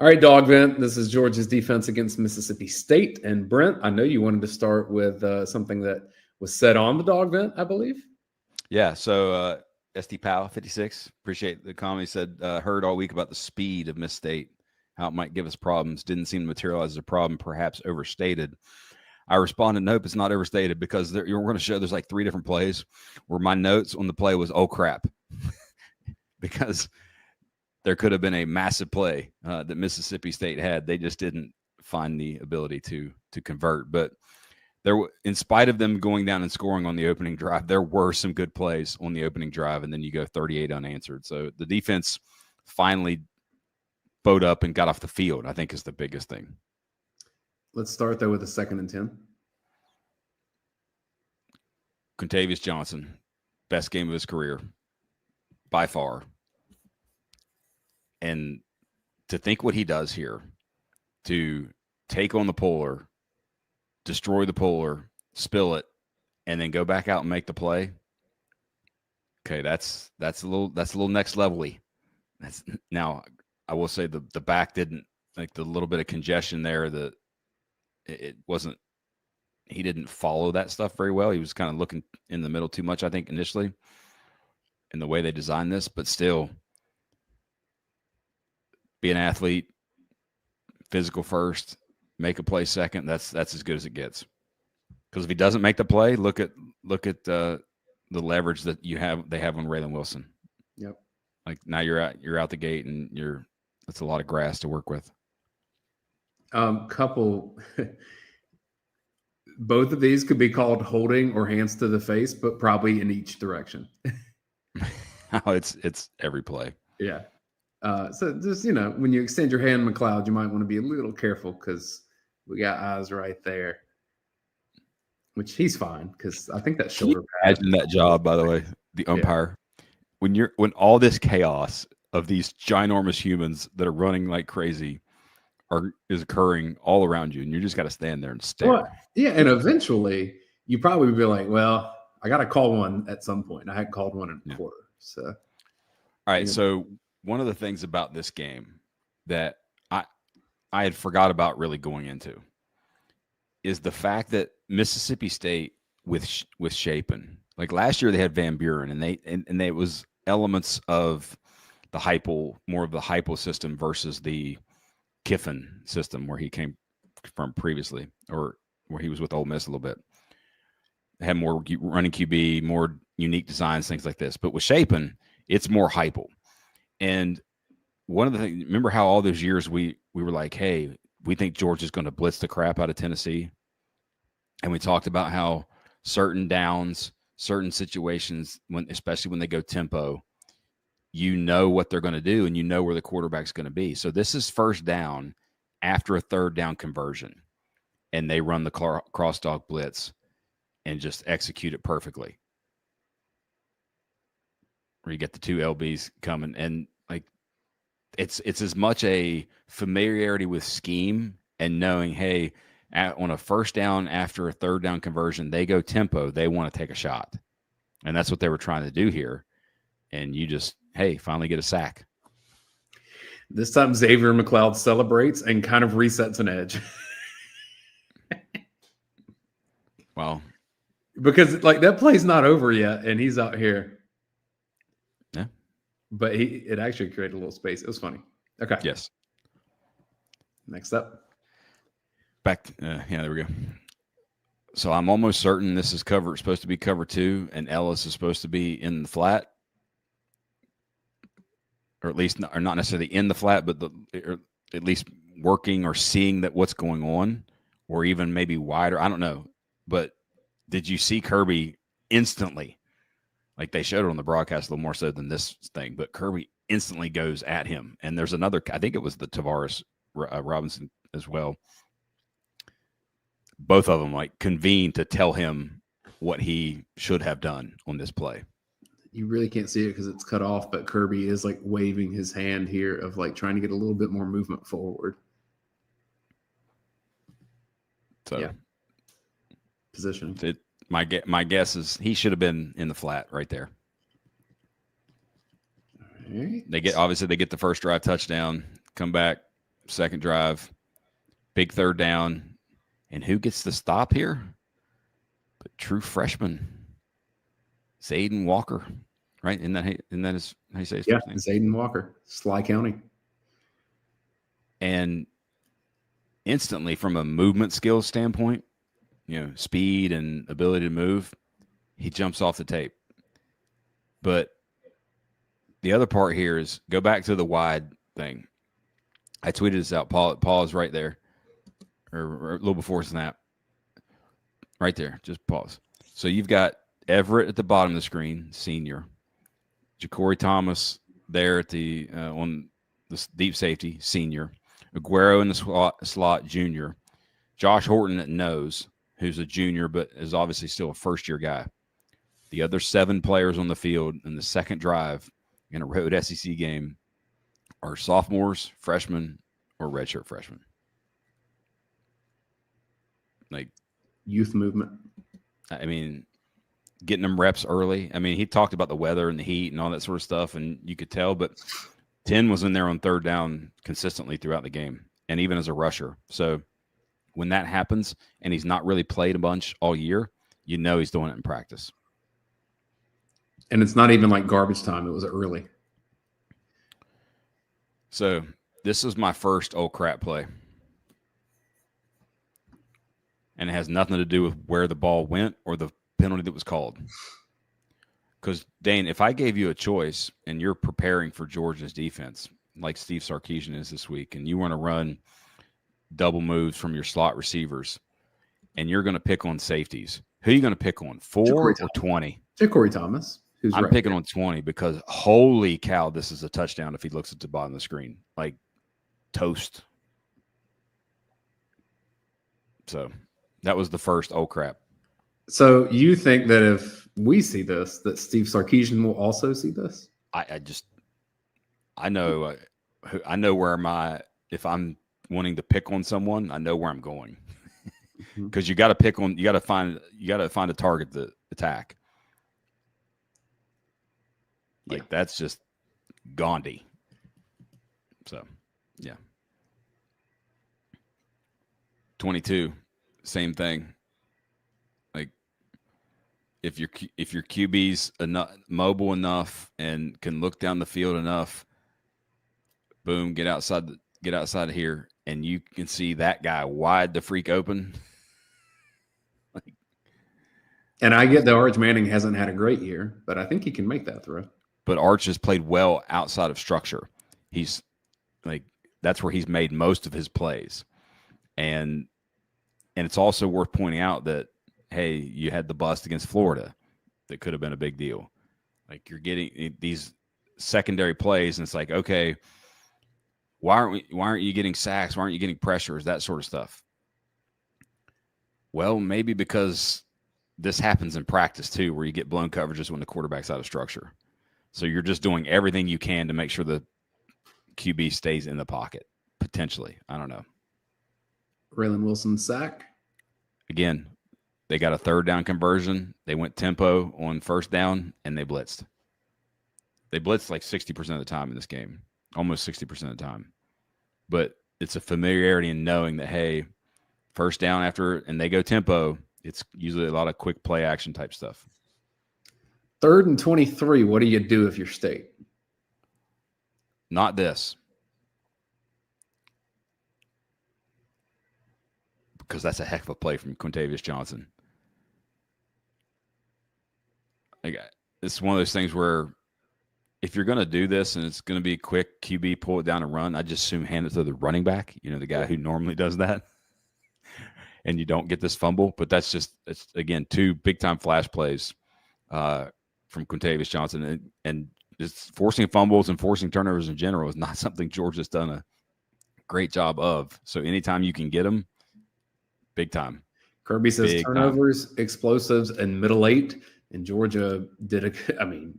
All right, dog vent. This is Georgia's defense against Mississippi State. And Brent, I know you wanted to start with something that was said on the dog vent, I believe. Yeah. So SD Powell 56. Appreciate the comment. He said, heard all week about the speed of Miss State, how it might give us problems. Didn't seem to materialize as a problem, perhaps overstated. I responded, nope, it's not overstated, because you're going to show there's like 3 different plays where my notes on the play was, oh, crap, because there could have been a massive play that Mississippi State had. They just didn't find the ability to convert. But there, in spite of them going down and scoring on the opening drive, there were some good plays on the opening drive, and then you go 38 unanswered. So the defense finally bowed up and got off the field, I think, is the biggest thing. Let's start, though, with a 2nd and 10. Contavious Johnson, best game of his career, by far. And to think what he does here, to take on the puller, destroy the puller, spill it, and then go back out and make the play. Okay, that's a little next level-y. Now, I will say the back didn't, like, the little bit of congestion there, it wasn't, he didn't follow that stuff very well. He was kind of looking in the middle too much, I think, initially, in the way they designed this. But still, be an athlete, physical first, make a play second. That's as good as it gets. Because if he doesn't make the play, look at the leverage that they have on Raylan Wilson. Yep. Like, now you're out the gate, and that's a lot of grass to work with. Both of these could be called holding or hands to the face, but probably in each direction. It's every play. Yeah. So just, when you extend your hand, McLeod, you might want to be a little careful, because we got eyes right there, which he's fine, because I think that shoulder pad. Imagine that job, by the way, the umpire. Yeah. When all this chaos of these ginormous humans that are running like crazy is occurring all around you, and you just got to stand there and stare. Well, yeah, and eventually you probably would be like, well, I got to call one at some point. I hadn't called one in a quarter. So, all right. So one of the things about this game that I had forgot about really going into is the fact that Mississippi State with Shapen, like last year they had Van Buren, and it was elements of the more of the Heupel system versus the Kiffin system where he came from previously, or where he was with Ole Miss a little bit. They had more running QB, more unique designs, things like this. But with Shapen, it's more Heupel. And one of the things, remember how all those years we were like, hey, we think Georgia's going to blitz the crap out of Tennessee? And we talked about how certain downs, certain situations, especially when they go tempo, you know what they're going to do, and you know where the quarterback's going to be. So this is first down after a 3rd down conversion, and they run the cross dog blitz and just execute it perfectly. Where you get the 2 LBs coming, and like it's as much a familiarity with scheme and knowing, hey, on a first down after a 3rd down conversion, they go tempo, they want to take a shot, and that's what they were trying to do here. And you just, hey, finally get a sack. This time Xavier McLeod celebrates and kind of resets an edge. Well, because like that play's not over yet, and he's out here. Yeah. But it actually created a little space. It was funny. Okay. Yes. Next up. Yeah, there we go. So I'm almost certain this is supposed to be cover 2, and Ellis is supposed to be in the flat. Or at least, or not necessarily in the flat, but or at least working or seeing that what's going on, or even maybe wider. I don't know. But did you see Kirby instantly? Like they showed it on the broadcast a little more so than this thing, but Kirby instantly goes at him. And there's another, I think it was the Tavares Robinson as well. Both of them like convened to tell him what he should have done on this play. You really can't see it because it's cut off, but Kirby is like waving his hand here of like trying to get a little bit more movement forward. So yeah. Position. My guess is he should have been in the flat right there. All right. They get the first drive touchdown, come back, second drive, big third down. And who gets the stop here? But true freshman, Zayden Walker, right? Isn't that his, how you say his first name? Zayden Walker, Sly County. And instantly, from a movement skills standpoint, speed and ability to move, he jumps off the tape. But the other part here is go back to the wide thing. I tweeted this out. Paul is right there, or a little before snap. Right there. Just pause. So you've got Everett at the bottom of the screen, senior. Ja'Cory Thomas there at the on the deep safety, senior. Aguero in the slot, junior. Josh Horton at nose, who's a junior but is obviously still a first-year guy. The other 7 players on the field in the second drive in a road SEC game are sophomores, freshmen, or redshirt freshmen. Like youth movement. I mean, getting them reps early. I mean, he talked about the weather and the heat and all that sort of stuff, and you could tell, but 10 was in there on third down consistently throughout the game, and even as a rusher. So when that happens and he's not really played a bunch all year, he's doing it in practice. And it's not even like garbage time. It was early. So this is my first oh crap play. And it has nothing to do with where the ball went or the penalty that was called. Because, Dayne, if I gave you a choice and you're preparing for Georgia's defense, like Steve Sarkisian is this week, and you want to run double moves from your slot receivers, and you're going to pick on safeties, who are you going to pick on, 4 or 20? Ja'Cory Thomas. I'm picking on 20 because, holy cow, this is a touchdown if he looks at the bottom of the screen. Like, toast. So that was the first oh crap. So you think that if we see this, that Steve Sarkisian will also see this? I know where if I'm wanting to pick on someone, I know where I'm going. Because you got to find a target to attack. Like that's just Gandhi. So, yeah. 22, same thing. Like if your QB's mobile enough and can look down the field enough, boom, get outside of here, and you can see that guy wide the freak open. And I get that Arch Manning hasn't had a great year, but I think he can make that throw. But Arch has played well outside of structure. He's like that's where he's made most of his plays. And it's also worth pointing out that, hey, you had the bust against Florida that could have been a big deal. Like you're getting these secondary plays, and it's like, okay, why aren't you getting sacks? Why aren't you getting pressures? That sort of stuff. Well, maybe because this happens in practice too, where you get blown coverages when the quarterback's out of structure. So you're just doing everything you can to make sure the QB stays in the pocket, potentially. I don't know. Raylan Wilson sack. Again, they got a third down conversion. They went tempo on first down, and they blitzed. They blitzed like 60% of the time in this game, almost 60% of the time. But it's a familiarity in knowing that, hey, first down and they go tempo, it's usually a lot of quick play action type stuff. 3rd and 23, what do you do if you're State? Not this. Because that's a heck of a play from Quintavious Johnson. Like, it's one of those things where if you're going to do this and it's going to be quick, QB, pull it down and run, I just assume hand it to the running back, the guy who normally does that. And you don't get this fumble. But it's again, 2 big-time flash plays from Quintavious Johnson. And just forcing fumbles and forcing turnovers in general is not something Georgia's done a great job of. So anytime you can get them, big time. Kirby says turnovers, explosives, and middle 8. And Georgia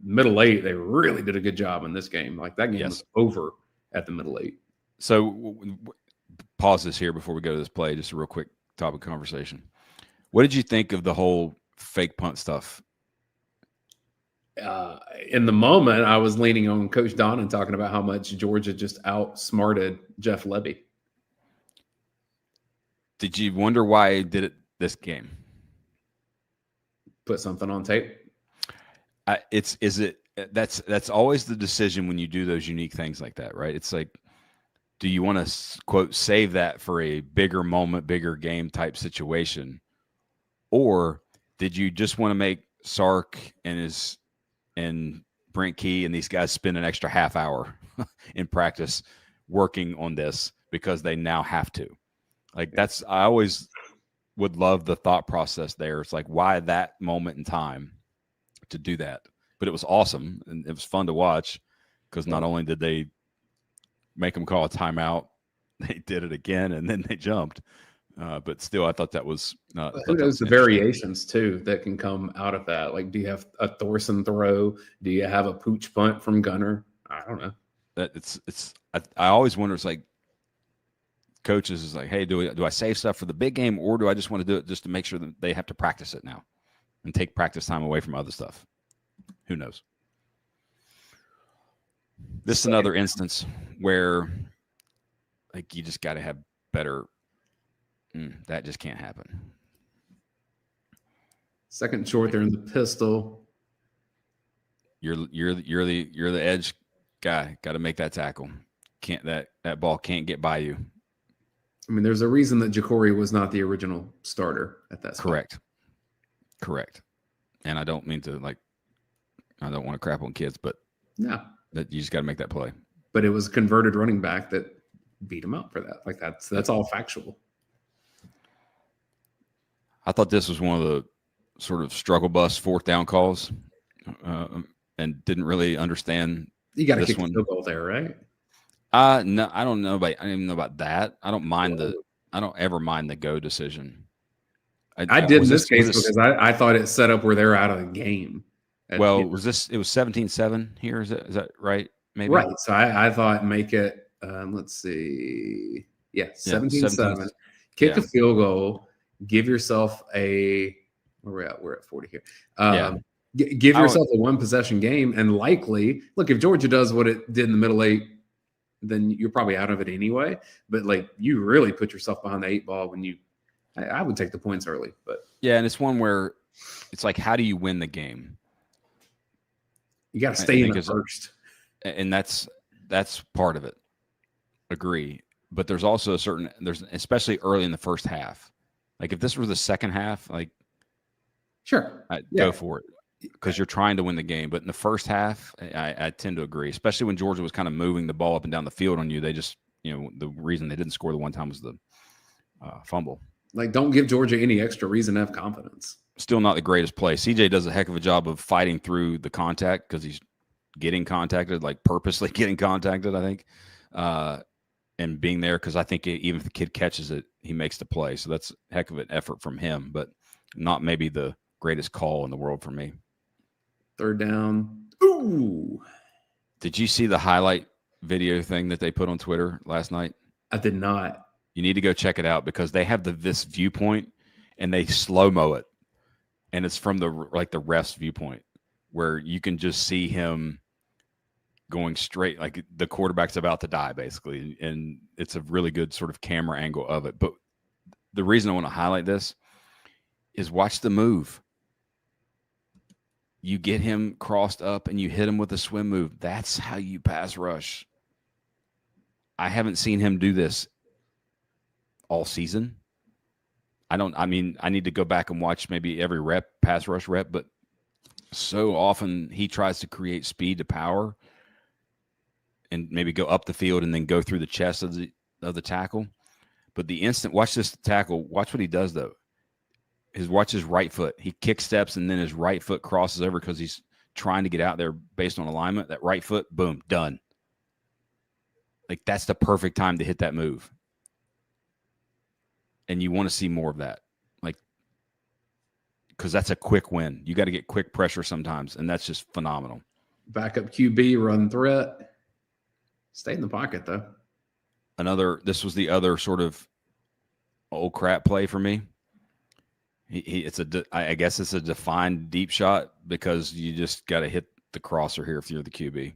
middle 8, they really did a good job in this game. Like that game was over at the middle 8. So pause this here before we go to this play. Just a real quick topic of conversation. What did you think of the whole fake punt stuff? In the moment, I was leaning on Coach Don and talking about how much Georgia just outsmarted Jeff Lebby. Did you wonder why he did it this game? Put something on tape. That's always the decision when you do those unique things like that, right? It's like, do you want to quote save that for a bigger moment, bigger game type situation, or did you just want to make Sark and Brent Key and these guys spend an extra half hour in practice working on this because they now have to? Like, I always would love the thought process there. It's like, why that moment in time to do that? But it was awesome, and it was fun to watch because not only did they make them call a timeout, they did it again, and then they jumped. But still, I thought that was who knows the variations too that can come out of that. Like, do you have a Thorson throw? Do you have a pooch punt from Gunner? I don't know. I always wonder. It's like coaches is like, hey, do I save stuff for the big game, or do I just want to do it just to make sure that they have to practice it now and take practice time away from other stuff? Who knows? This is another instance where, like, you just got to have better. That just can't happen. Second short, they're in the pistol. You're the edge guy. Got to make that tackle. Can't that ball can't get by you. I mean, there's a reason that Jacory was not the original starter at that spot. Correct. And I don't mean to I don't want to crap on kids, but no, that you just got to make that play. But it was a converted running back that beat him up for that. Like, that's all factual. I thought this was one of the sort of struggle bus fourth down calls, and didn't really understand. You got to kick the field goal there, right? No, I don't know. I don't even know about that. I don't ever mind the go decision. I did in this case because I thought it set up where they're out of the game. Well, it was 17-7 here? Is that right? Maybe. Right. So I thought make it. Let's see. Yeah, 17-7. Kick a field goal. Give yourself a. Where we're at? We're at 40 here. Give yourself a one possession game, and likely look if Georgia does what it did in the middle eight, then you're probably out of it anyway. But like, you really put yourself behind the eight ball when you. I would take the points early, but yeah, and it's one where it's like, how do you win the game? You got to stay in the first, and that's part of it. Agree, but there's also especially early in the first half. Like, if this was the second half, like, sure, go for it because you're trying to win the game. But in the first half, I tend to agree, especially when Georgia was kind of moving the ball up and down the field on you. They just, the reason they didn't score the one time was the fumble. Like, don't give Georgia any extra reason to have confidence. Still not the greatest play. CJ does a heck of a job of fighting through the contact because he's getting contacted, like purposely getting contacted, I think, and being there because I think even if the kid catches it, he makes the play. So that's a heck of an effort from him, but not maybe the greatest call in the world for me. Third down. Ooh. Did you see the highlight video thing that they put on Twitter last night? I did not. You need to go check it out because they have this viewpoint and they slow-mo it. And it's from the ref's viewpoint where you can just see him going straight, like the quarterback's about to die, basically. And it's a really good sort of camera angle of it. But the reason I want to highlight this is watch the move. You get him crossed up and you hit him with a swim move. That's how you pass rush. I haven't seen him do this all season. I need to go back and watch maybe every pass rush rep, but so often he tries to create speed to power and maybe go up the field and then go through the chest of the tackle. But watch this tackle, watch what he does though. Watch his right foot. He kick steps and then his right foot crosses over because he's trying to get out there based on alignment. That right foot, boom, done. Like, that's the perfect time to hit that move. And you want to see more of that, like, because that's a quick win. You got to get quick pressure sometimes, and that's just phenomenal. Backup QB, run threat. Stay in the pocket, though. This was the other sort of old crap play for me. I guess it's a defined deep shot because you just got to hit the crosser here if you're the QB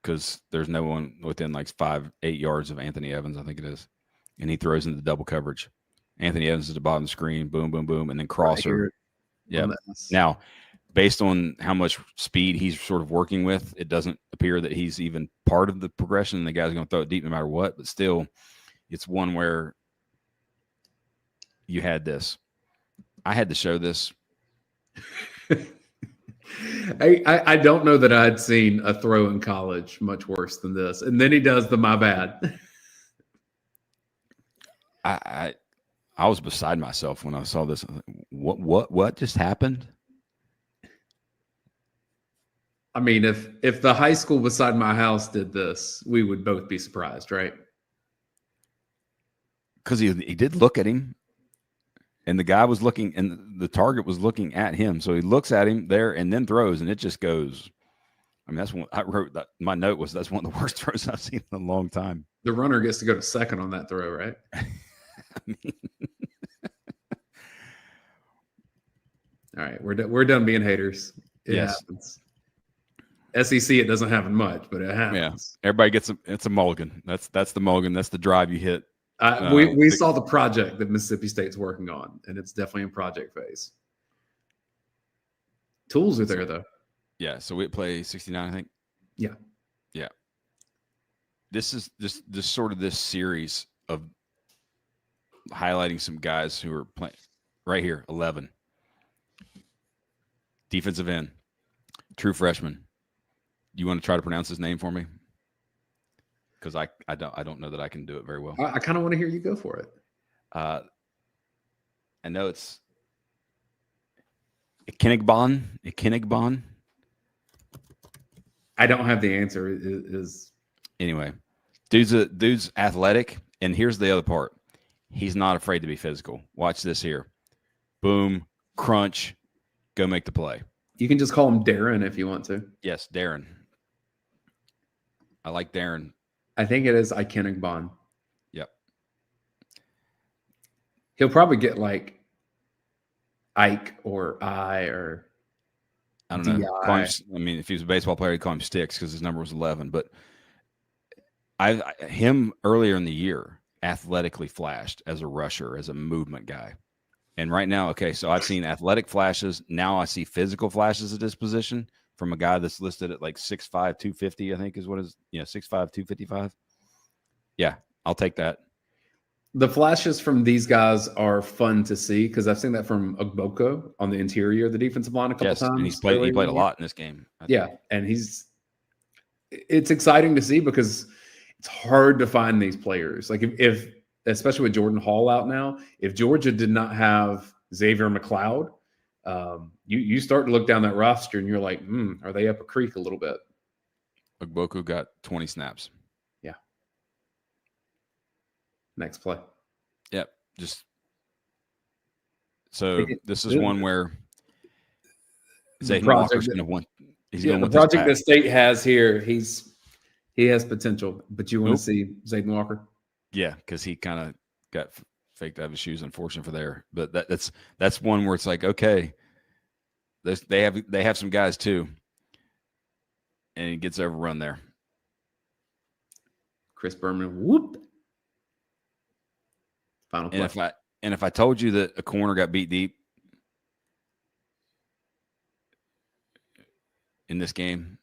because there's no one within like 5-8 yards of Anthony Evans, I think it is, and he throws into double coverage. Anthony Evans at the bottom of the screen, boom, boom, boom, and then crosser. Right, yeah. Now, based on how much speed he's sort of working with, it doesn't appear that he's even part of the progression. And the guy's going to throw it deep no matter what. But still, it's one where you had this. I had to show this. I don't know that I'd seen a throw in college much worse than this. And then he does the my bad. I was beside myself when I saw this. What just happened? I mean, if the high school beside my house did this, we would both be surprised, right? Because he did look at him, and the guy was looking, and the target was looking at him. So he looks at him there and then throws, and it just goes. I mean, that's one I wrote. That my note was that's one of the worst throws I've seen in a long time. The runner gets to go to second on that throw, right? All right, we're done being haters. It happens. SEC, it doesn't happen much, but it happens. Yeah, everybody gets it's a mulligan. That's the mulligan. That's the drive you hit. We saw the project that Mississippi State's working on, and it's definitely in project phase. Tools are there, though. Yeah, so we play 69, I think. Yeah. This is just sort of this series of highlighting some guys who are playing right here. 11 defensive end, true freshman. You want to try to pronounce his name for me? Because I don't know that I can do it very well. I kind of want to hear you go for it. I know it's Ikenigbon. I don't have the answer. Anyway, dude's athletic, and here's the other part. He's not afraid to be physical. Watch this here. Boom, crunch, go make the play. You can just call him Darren if you want to. Yes, Darren. I like Darren. I think it is Ikenigbon. Yep. He'll probably get like Ike or I or I don't know. I mean, if he was a baseball player, he'd call him Sticks because his number was 11. But him earlier in the year athletically flashed as a rusher, as a movement guy. And right now, okay, so I've seen athletic flashes. Now I see physical flashes at this position from a guy that's listed at like 6'5", 250, I think is what is, 6'5", 255. Yeah, I'll take that. The flashes from these guys are fun to see because I've seen that from Ogboko on the interior of the defensive line a couple times. And he played a lot in this game. And it's exciting to see because it's hard to find these players. Like if especially with Jordan Hall out now, if Georgia did not have Xavier McLeod, you start to look down that roster and you're like, are they up a creek a little bit? Ogboko got 20 snaps. Yeah. Next play. Yep. This is one where Zayden Walker's going to win. The project that State has here, he has potential, but you want to see Zayden Walker? Yeah, because he kind of got faked out of his shoes, unfortunate for there. But that's one where it's like, okay, they have some guys too, and he gets overrun there. Chris Berman, whoop. Final play. And if I told you that a corner got beat deep in this game,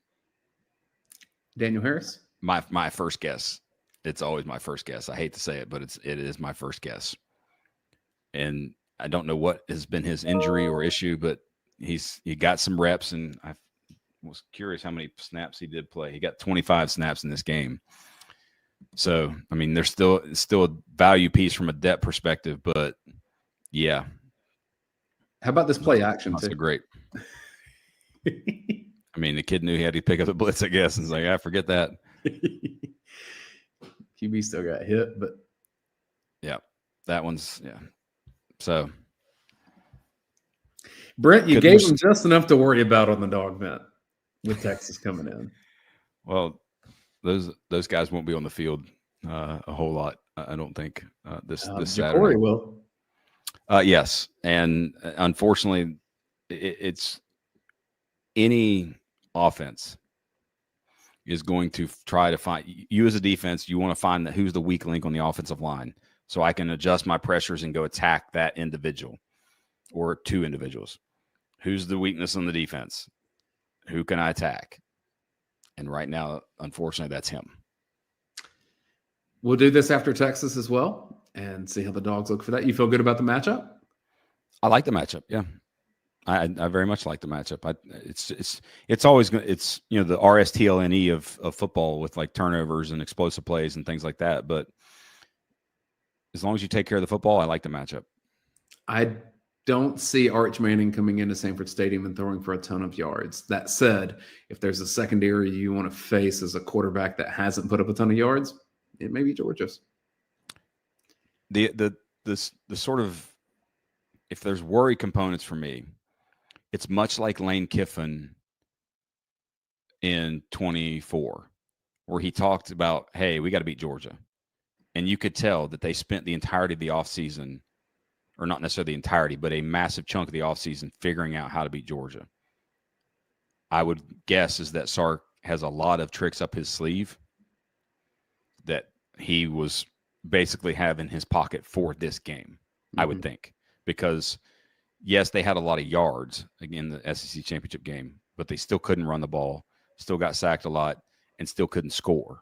Daniel Harris, my first guess. It's always my first guess. I hate to say it, but it is my first guess. And I don't know what has been his injury or issue, but he got some reps, and I was curious how many snaps he did play. He got 25 snaps in this game. So, I mean, there's still a value piece from a depth perspective, but yeah. How about this play action? That's great. I mean, the kid knew he had to pick up the blitz, I guess, and it's like, I forget that. QB still got hit, but yeah, that one's So, Brent, you gave him just enough to worry about on the dog vent with Texas coming in. Well, those guys won't be on the field a whole lot, I don't think. This Saturday will. Yes, and unfortunately, it's any offense is going to try to find you as a defense. You want to find who's the weak link on the offensive line. so I can adjust my pressures and go attack that individual or two individuals. Who's the weakness on the defense? Who can I attack? And right now, unfortunately, that's him. We'll do this after Texas as well and see how the Dogs look for that. You feel good about the matchup? I like the matchup. Yeah. I very much like the matchup. It's always going. It's the RSTLNE of football with like turnovers and explosive plays and things like that. But as long as you take care of the football, I like the matchup. I don't see Arch Manning coming into Sanford Stadium and throwing for a ton of yards. That said, if there's a secondary you want to face as a quarterback that hasn't put up a ton of yards, it may be Georgia's. The sort of, if there's worry components for me, it's much like Lane Kiffin in 24, where he talked about, hey, we got to beat Georgia. And you could tell that they spent the entirety of the offseason, or not necessarily the entirety, but a massive chunk of the offseason figuring out how to beat Georgia. I would guess is that Sark has a lot of tricks up his sleeve that he was basically have in his pocket for this game, I would think. Because yes, they had a lot of yards in the SEC championship game, but they still couldn't run the ball, still got sacked a lot, and still couldn't score.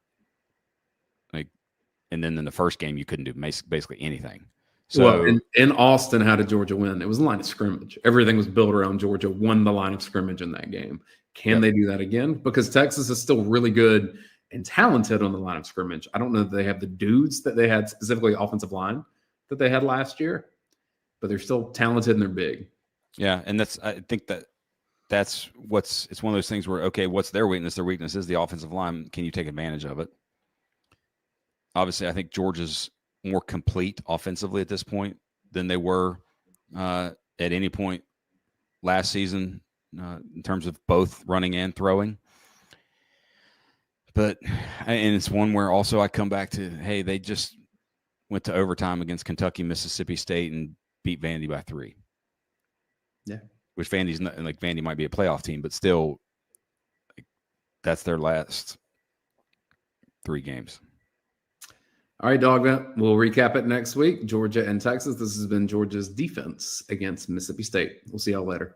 And then in the first game, you couldn't do basically anything. So in Austin, how did Georgia win? It was a line of scrimmage. Everything was built around Georgia won the line of scrimmage in that game. Can they do that again? Because Texas is still really good and talented on the line of scrimmage. I don't know that they have the dudes that they had, specifically offensive line, that they had last year. But they're still talented and they're big. Yeah, and I think it's one of those things where, okay, what's their weakness? Their weakness is the offensive line. Can you take advantage of it? Obviously, I think Georgia's more complete offensively at this point than they were at any point last season in terms of both running and throwing. And it's one where also I come back to, hey, they just went to overtime against Kentucky, Mississippi State, and beat Vandy by 3. Yeah. Which Vandy's not, like, Vandy might be a playoff team, but still, that's their last 3 games. All right, Dog. We'll recap it next week. Georgia and Texas. This has been Georgia's defense against Mississippi State. We'll see y'all later.